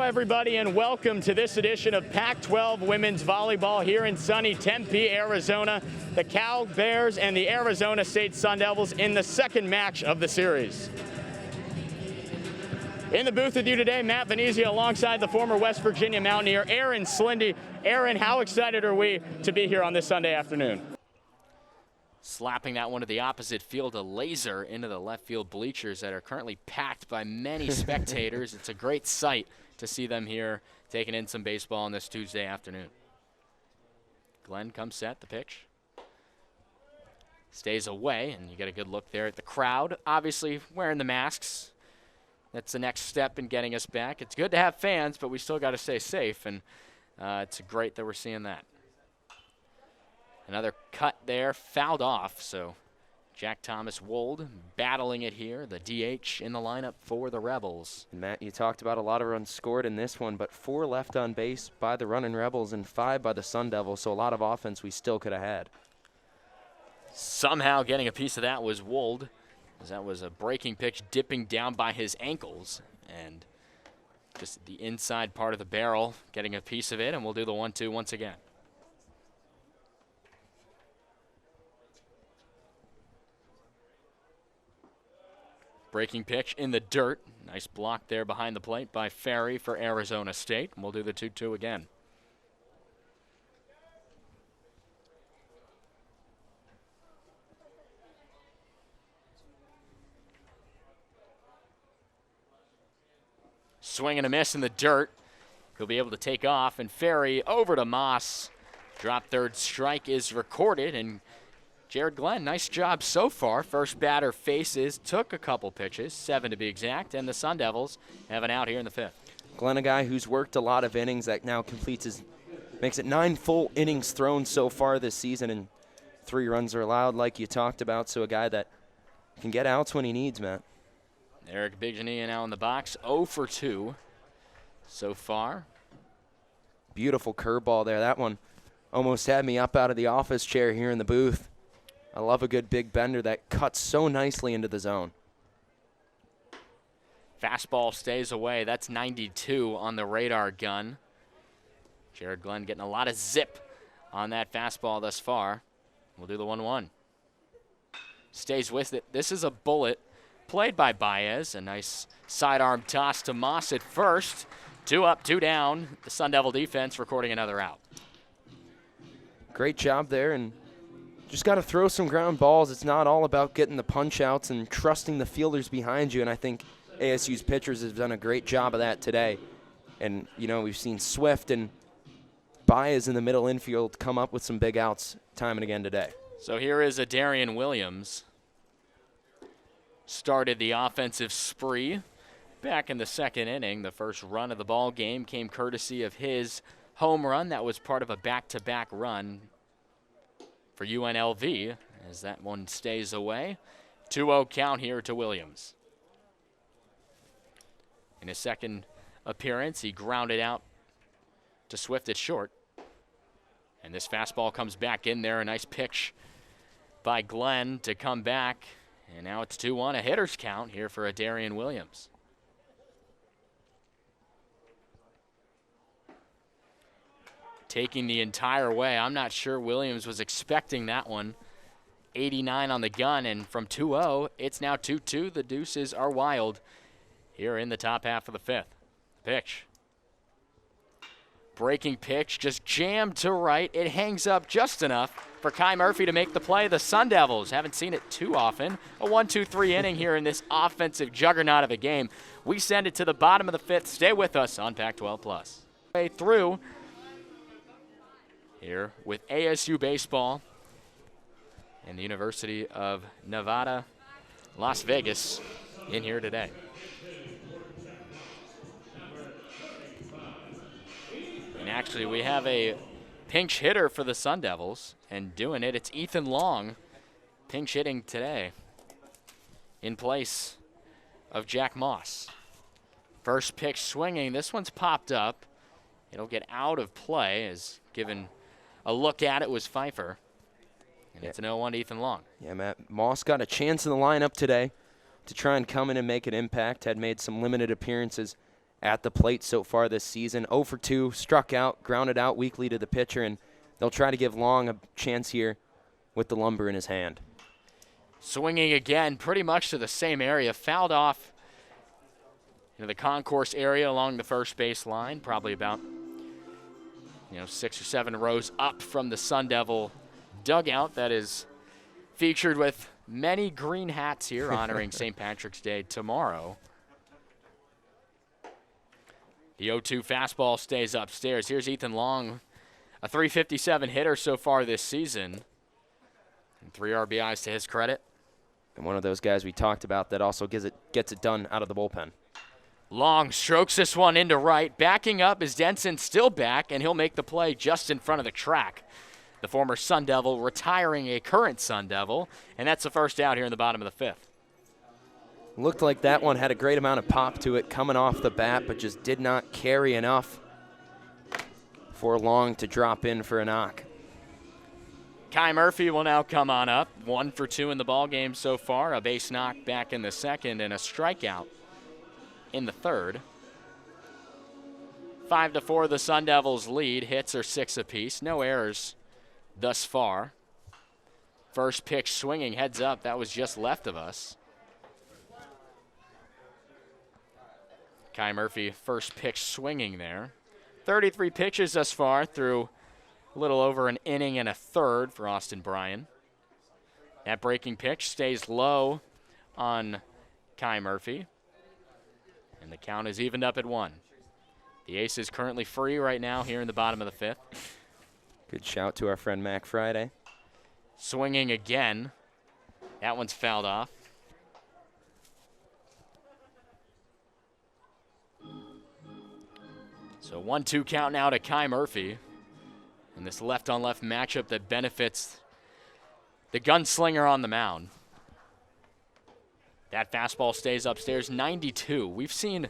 everybody, and welcome to this edition of Pac-12 Women's Volleyball here in sunny Tempe, Arizona. The Cal Bears and the Arizona State Sun Devils in the second match of the series. In the booth with you today, Matt Venezia alongside the former West Virginia Mountaineer, Aaron Slindy. Aaron, how excited are we to be here on this Sunday afternoon? Slapping that one to the opposite field, a laser into the left field bleachers that are currently packed by many spectators. It's a great sight to see them here taking in some baseball on this Tuesday afternoon. Glenn comes set, the pitch. Stays away, and you get a good look there at the crowd. Obviously wearing the masks. That's the next step in getting us back. It's good to have fans, but we still got to stay safe, and it's great that we're seeing that. Another cut there, fouled off, so Jack Thomas Wold battling it here, the DH in the lineup for the Rebels. And Matt, you talked about a lot of runs scored in this one, but 4 left on base by the running Rebels and 5 by the Sun Devils, so a lot of offense we still could have had. Somehow getting a piece of that was Wold, as that was a breaking pitch dipping down by his ankles, and just the inside part of the barrel getting a piece of it, and we'll do the 1-2 once again. Breaking pitch in the dirt. Nice block there behind the plate by Ferry for Arizona State. We'll do the 2-2 again. Swing and a miss in the dirt. He'll be able to take off, and Ferry over to Moss. Drop third strike is recorded, and Jared Glenn, nice job so far. First batter faces, took a couple pitches, 7 to be exact, and the Sun Devils have an out here in the 5th. Glenn, a guy who's worked a lot of innings, that now makes it 9 full innings thrown so far this season, and 3 runs are allowed like you talked about, so a guy that can get outs when he needs, Matt. Eric Bignania now in the box, 0 for 2 so far. Beautiful curveball there. That one almost had me up out of the office chair here in the booth. I love a good big bender that cuts so nicely into the zone. Fastball stays away. That's 92 on the radar gun. Jared Glenn getting a lot of zip on that fastball thus far. We'll do the 1-1. Stays with it. This is a bullet played by Baez. A nice sidearm toss to Moss at first. 2 up, 2 down. The Sun Devil defense recording another out. Great job there, and just got to throw some ground balls. It's not all about getting the punch outs and trusting the fielders behind you, and I think ASU's pitchers have done a great job of that today. And, you know, we've seen Swift and Baez in the middle infield come up with some big outs time and again today. So here is a Darian Williams. Started the offensive spree back in the 2nd inning. The first run of the ball game came courtesy of his home run. That was part of a back-to-back run for UNLV, as that one stays away. 2-0 count here to Williams. In his second appearance, he grounded out to Swift at short. And this fastball comes back in there. A nice pitch by Glenn to come back. And now it's 2-1, a hitter's count here for a Darian Williams. Taking the entire way. I'm not sure Williams was expecting that one. 89 on the gun, and from 2-0, it's now 2-2. The deuces are wild here in the top half of the 5th. Pitch. Breaking pitch, just jammed to right. It hangs up just enough for Kai Murphy to make the play. The Sun Devils haven't seen it too often. A 1-2-3 inning here in this offensive juggernaut of a game. We send it to the bottom of the 5th. Stay with us on Pac-12+. Way through here with ASU baseball and the University of Nevada, Las Vegas in here today. And actually we have a pinch hitter for the Sun Devils, and doing it, it's Ethan Long pinch hitting today in place of Jack Moss. First pitch swinging, this one's popped up. It'll get out of play, as given a look at it was Pfeiffer. And it's an 0-1 to Ethan Long. Yeah, Matt, Moss got a chance in the lineup today to try and come in and make an impact. Had made some limited appearances at the plate so far this season. 0 for 2, struck out, grounded out weakly to the pitcher, and they'll try to give Long a chance here with the lumber in his hand. Swinging again, pretty much to the same area, fouled off into the concourse area along the first base line, probably about 6 or 7 rows up from the Sun Devil dugout that is featured with many green hats here honoring St. Patrick's Day tomorrow. The 0-2 fastball stays upstairs. Here's Ethan Long, a .357 hitter so far this season, and 3 RBIs to his credit. And one of those guys we talked about that also gets it done out of the bullpen. Long strokes this one into right. Backing up is Denson, still back, and he'll make the play just in front of the track. The former Sun Devil retiring a current Sun Devil, and that's the first out here in the bottom of the 5th. Looked like that one had a great amount of pop to it coming off the bat, but just did not carry enough for Long to drop in for a knock. Kai Murphy will now come on up. 1 for 2 in the ball game so far. A base knock back in the 2nd and a strikeout in the 3rd. 5-4 the Sun Devils lead. Hits are 6 apiece. No errors thus far. First pitch swinging, heads up. That was just left of us. Kai Murphy, first pitch swinging there. 33 pitches thus far through a little over an inning and a third for Austin Bryan. That breaking pitch stays low on Kai Murphy. And the count is evened up at 1. The ace is currently free right now here in the bottom of the 5th. Good shout to our friend Mac Friday. Swinging again. That one's fouled off. So 1-2 count now to Kai Murphy. And this left-on-left matchup that benefits the gunslinger on the mound. That fastball stays upstairs, 92. We've seen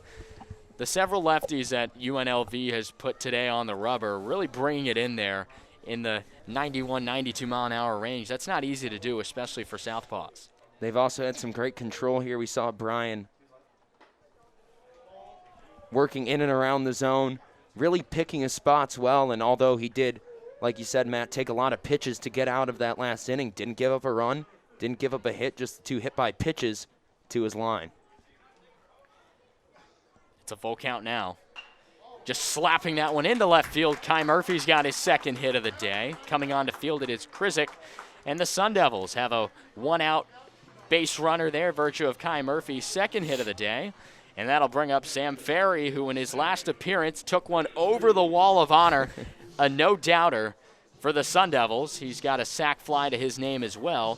the several lefties that UNLV has put today on the rubber really bringing it in there in the 91, 92 mile an hour range. That's not easy to do, especially for southpaws. They've also had some great control here. We saw Bryan working in and around the zone, really picking his spots well, and although he did, like you said, Matt, take a lot of pitches to get out of that last inning, didn't give up a run, didn't give up a hit, just 2 hit-by pitches to his line. It's a full count now. Just slapping that one into left field. Kai Murphy's got his 2nd hit of the day. Coming on to field, it is Krizik, and the Sun Devils have a 1-out base runner there, virtue of Kai Murphy's 2nd hit of the day. And that'll bring up Sam Ferry, who in his last appearance took one over the wall of honor, a no-doubter for the Sun Devils. He's got a sac fly to his name as well,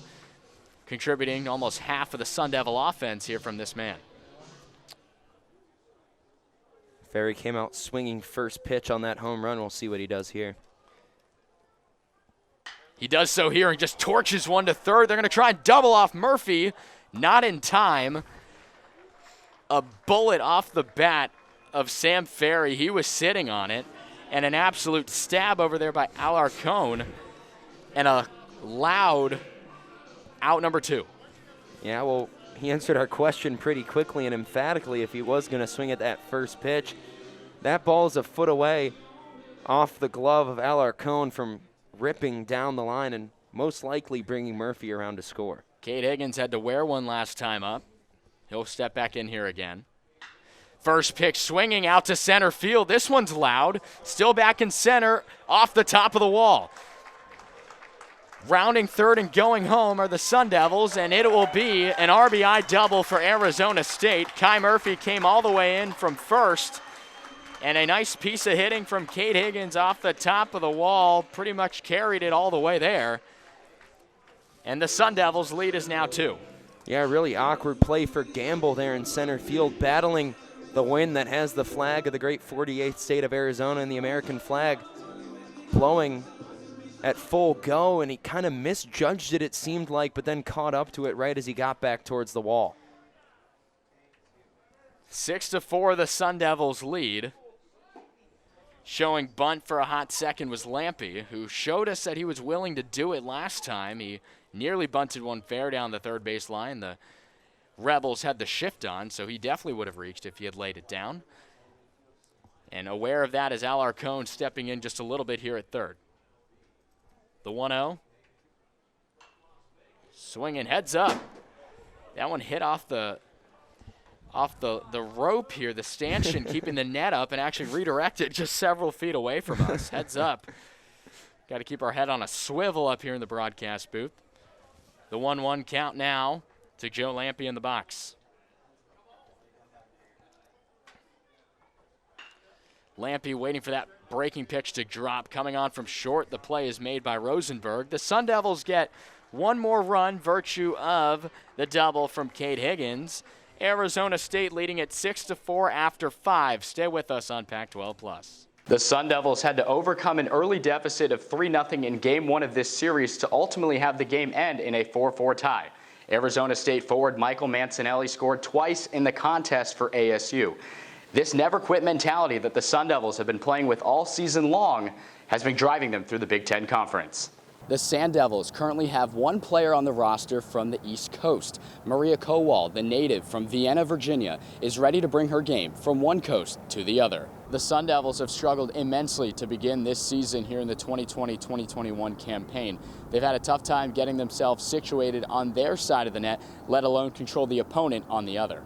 contributing almost half of the Sun Devil offense here from this man. Ferry came out swinging first pitch on that home run. We'll see what he does here. He does so here and just torches one to third. They're going to try and double off Murphy. Not in time. A bullet off the bat of Sam Ferry. He was sitting on it. And an absolute stab over there by Alarcon. And a loud out number 2. Yeah, well, he answered our question pretty quickly and emphatically if he was going to swing at that first pitch. That ball is a foot away off the glove of Alarcon from ripping down the line and most likely bringing Murphy around to score. Cade Higgins had to wear one last time up. He'll step back in here again. First pitch swinging out to center field. This one's loud. Still back in center, off the top of the wall. Rounding third and going home are the Sun Devils, and it will be an RBI double for Arizona State. Kai Murphy came all the way in from first, and a nice piece of hitting from Cade Higgins off the top of the wall. Pretty much carried it all the way there. And the Sun Devils' lead is now 2. Yeah, really awkward play for Gamble there in center field, battling the wind that has the flag of the great 48th state of Arizona and the American flag blowing at full go, and he kind of misjudged it, it seemed like, but then caught up to it right as he got back towards the wall. 6-4 the Sun Devils lead. Showing bunt for a hot second was Lampy, who showed us that he was willing to do it last time. He nearly bunted one fair down the third base line. The Rebels had the shift on, so he definitely would have reached if he had laid it down. And aware of that is Alarcon stepping in just a little bit here at third. The 1-0. Swinging heads up. That one hit off the rope here, the stanchion, keeping the net up, and actually redirected just several feet away from us. Heads up. Got to keep our head on a swivel up here in the broadcast booth. The 1-1 count now to Joe Lampe in the box. Lampe waiting for that breaking pitch to drop. Coming on from short, the play is made by Rosenberg. The Sun Devils get one more run, virtue of the double from Kate Higgins. Arizona State leading at 6-4 after 5. Stay with us on Pac-12+. The Sun Devils had to overcome an early deficit of 3-0 in Game 1 of this series to ultimately have the game end in a 4-4 tie. Arizona State forward Michael Mancinelli scored twice in the contest for ASU. This never-quit mentality that the Sun Devils have been playing with all season long has been driving them through the Big Ten Conference. The Sand Devils currently have one player on the roster from the East Coast. Maria Kowal, the native from Vienna, Virginia, is ready to bring her game from one coast to the other. The Sun Devils have struggled immensely to begin this season here in the 2020-2021 campaign. They've had a tough time getting themselves situated on their side of the net, let alone control the opponent on the other.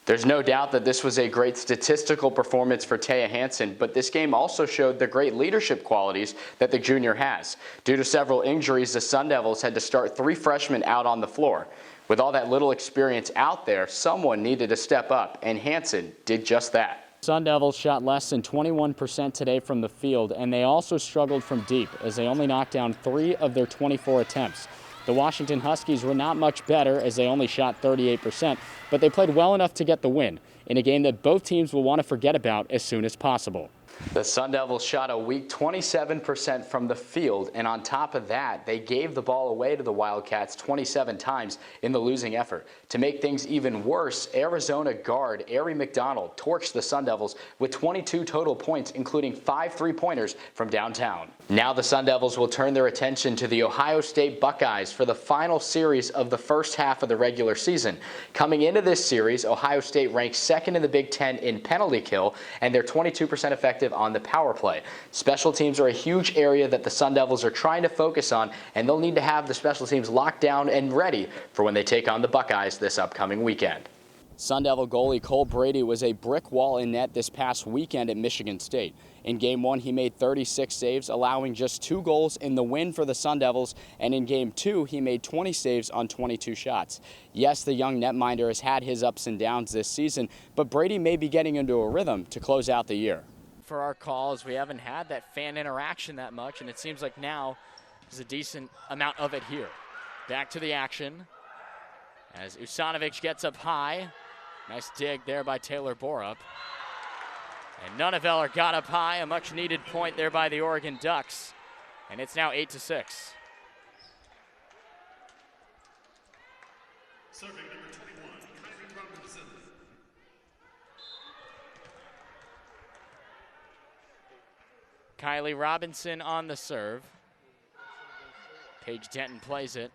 There's no doubt that this was a great statistical performance for Taya Hansen, but this game also showed the great leadership qualities that the junior has. Due to several injuries, the Sun Devils had to start 3 freshmen out on the floor. With all that little experience out there, someone needed to step up, and Hansen did just that. Sun Devils shot less than 21% today from the field, and they also struggled from deep as they only knocked down 3 of their 24 attempts. The Washington Huskies were not much better as they only shot 38%, but they played well enough to get the win in a game that both teams will want to forget about as soon as possible. The Sun Devils shot a weak 27% from the field, and on top of that, they gave the ball away to the Wildcats 27 times in the losing effort. To make things even worse, Arizona guard Ari McDonald torched the Sun Devils with 22 total points, including 5 3-pointers from downtown. Now the Sun Devils will turn their attention to the Ohio State Buckeyes for the final series of the first half of the regular season. Coming into this series, Ohio State ranks 2nd in the Big Ten in penalty kill, and they're 22% effective on the power play. Special teams are a huge area that the Sun Devils are trying to focus on, and they'll need to have the special teams locked down and ready for when they take on the Buckeyes this upcoming weekend. Sun Devil goalie Cole Brady was a brick wall in net this past weekend at Michigan State. In Game 1, he made 36 saves, allowing just 2 goals in the win for the Sun Devils, and in Game 2, he made 20 saves on 22 shots. Yes, the young netminder has had his ups and downs this season, but Brady may be getting into a rhythm to close out the year. For our calls, we haven't had that fan interaction that much, and it seems like now there's a decent amount of it here. Back to the action as Usanovic gets up high. Nice dig there by Taylor Borup. And Nunneveller got up high, a much-needed point there by the Oregon Ducks. And it's now 8-6. Serving number 21, Kylie Robinson. Kylie Robinson on the serve. Paige Denton plays it.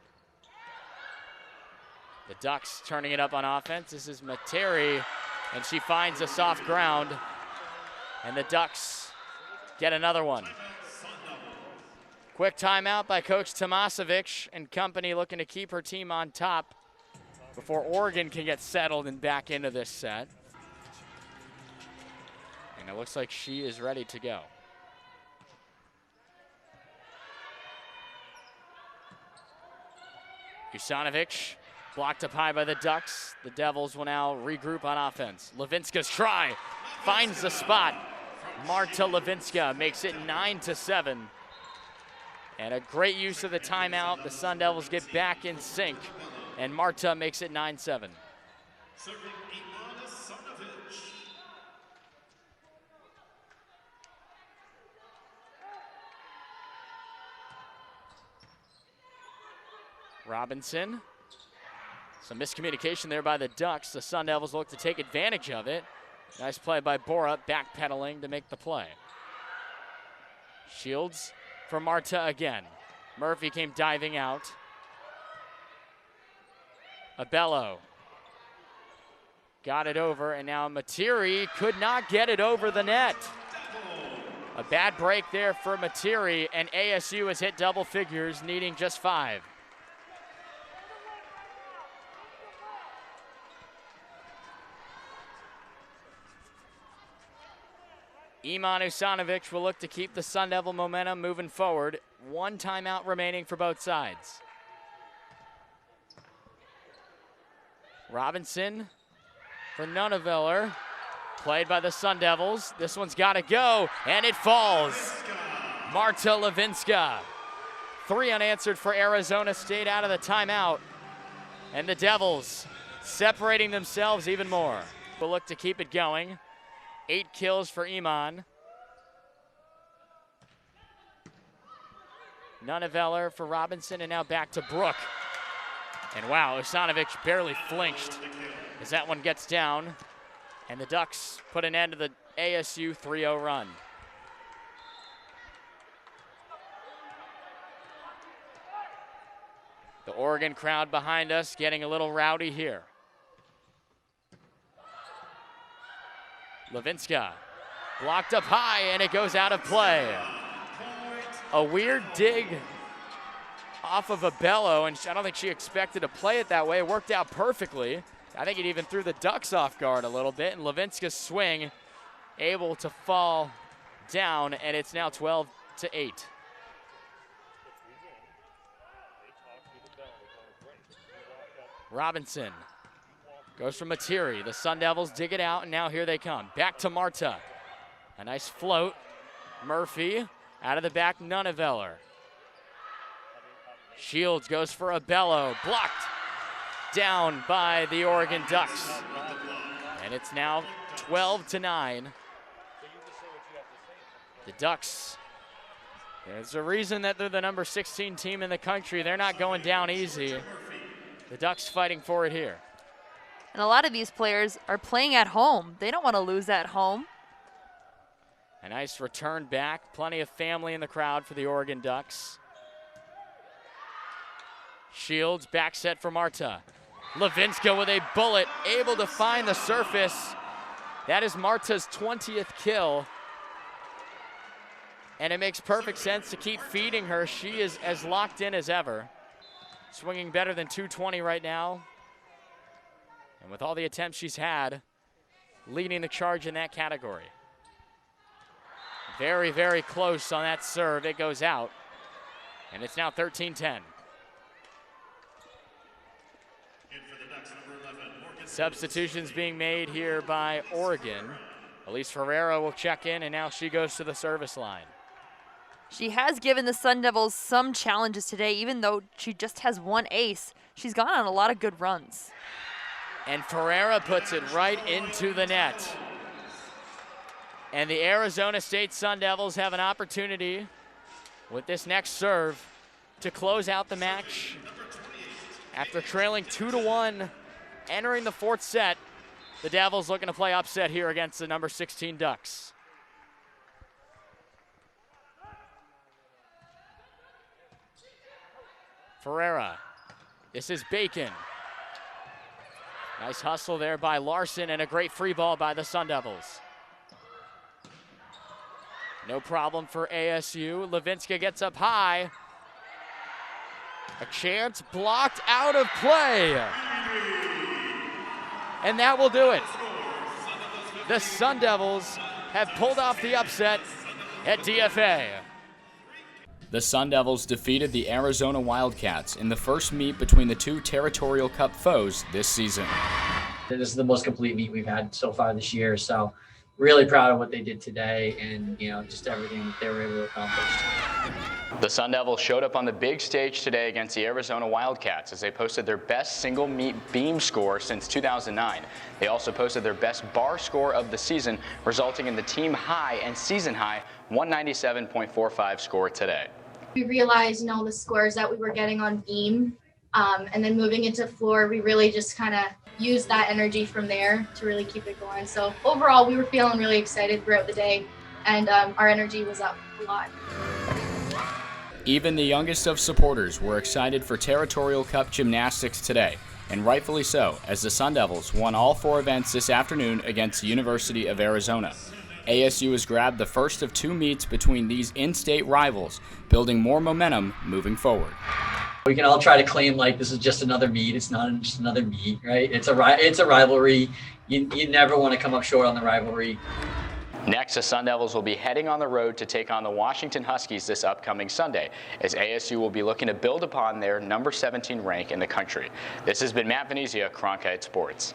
The Ducks turning it up on offense. This is Materi, and she finds a soft ground. And the Ducks get another one. Quick timeout by Coach Tomasevic and company, looking to keep her team on top before Oregon can get settled and back into this set. And it looks like she is ready to go. Usanovic blocked up high by the Ducks. The Devils will now regroup on offense. Levinska's try finds the spot. Marta Levinska makes it 9-7. And a great use of the timeout. The Sun Devils get back in sync, and Marta makes it 9-7. Serving Ivana Sarnovic. Robinson. Some miscommunication there by the Ducks. The Sun Devils look to take advantage of it. Nice play by Borup, backpedaling to make the play. Shields for Marta again. Murphy came diving out. Abello got it over, and now Materi could not get it over the net. A bad break there for Materi, and ASU has hit double figures, needing just 5. Iman Usanovic will look to keep the Sun Devil momentum moving forward. 1 timeout remaining for both sides. Robinson for Nunneveller, played by the Sun Devils. This one's got to go, and it falls. Marta Levinska. 3 unanswered for Arizona State out of the timeout. And the Devils separating themselves even more, but look to keep it going. 8 kills for Iman. Nunneveller for Robinson, and now back to Brooke. And wow, Usanovic barely flinched as that one gets down. And the Ducks put an end to the ASU 3-0 run. The Oregon crowd behind us getting a little rowdy here. Levinska blocked up high, and it goes out of play. A weird dig off of a bellow, and I don't think she expected to play it that way. It worked out perfectly. I think it even threw the Ducks off guard a little bit, and Levinska's swing able to fall down, and it's now 12-8. Robinson goes from Materi. The Sun Devils dig it out, and now here they come. Back to Marta. A nice float. Murphy out of the back, Nunneveller. Shields goes for a bellow. Blocked down by the Oregon Ducks. And it's now 12-9. The Ducks, there's a reason that they're the number 16 team in the country. They're not going down easy. The Ducks fighting for it here. And a lot of these players are playing at home. They don't want to lose at home. A nice return back. Plenty of family in the crowd for the Oregon Ducks. Shields, back set for Marta. Levinska with a bullet, able to find the surface. That is Marta's 20th kill. And it makes perfect sense to keep feeding her. She is as locked in as ever. Swinging better than 220 right now. And with all the attempts she's had, leading the charge in that category. Very, very close on that serve. It goes out. And it's now 13-10. Substitutions being made here by Oregon. Elise Ferreira will check in, and now she goes to the service line. She has given the Sun Devils some challenges today, even though she just has 1 ace. She's gone on a lot of good runs. And Ferreira puts it right into the net. And the Arizona State Sun Devils have an opportunity with this next serve to close out the match. After trailing 2-1, entering the 4th set, the Devils looking to play upset here against the number 16 Ducks. Ferreira, this is Bacon. Nice hustle there by Larson, and a great free ball by the Sun Devils. No problem for ASU. Levinska gets up high. A chance blocked out of play. And that will do it. The Sun Devils have pulled off the upset at DFA. The Sun Devils defeated the Arizona Wildcats in the first meet between the 2 Territorial Cup foes this season. This is the most complete meet we've had so far this year, so really proud of what they did today and, just everything that they were able to accomplish. The Sun Devils showed up on the big stage today against the Arizona Wildcats as they posted their best single meet beam score since 2009. They also posted their best bar score of the season, resulting in the team high and season high 197.45 score today. We realized, the scores that we were getting on beam, and then moving into floor, we really just kind of used that energy from there to really keep it going. So overall, we were feeling really excited throughout the day, and our energy was up a lot. Even the youngest of supporters were excited for Territorial Cup Gymnastics today, and rightfully so, as the Sun Devils won all 4 events this afternoon against the University of Arizona. ASU has grabbed the first of 2 meets between these in-state rivals, building more momentum moving forward. We can all try to claim like this is just another meet. It's not just another meet, right? It's a rivalry. You never want to come up short on the rivalry. Next, the Sun Devils will be heading on the road to take on the Washington Huskies this upcoming Sunday, as ASU will be looking to build upon their number 17 rank in the country. This has been Matt Venezia, Cronkite Sports.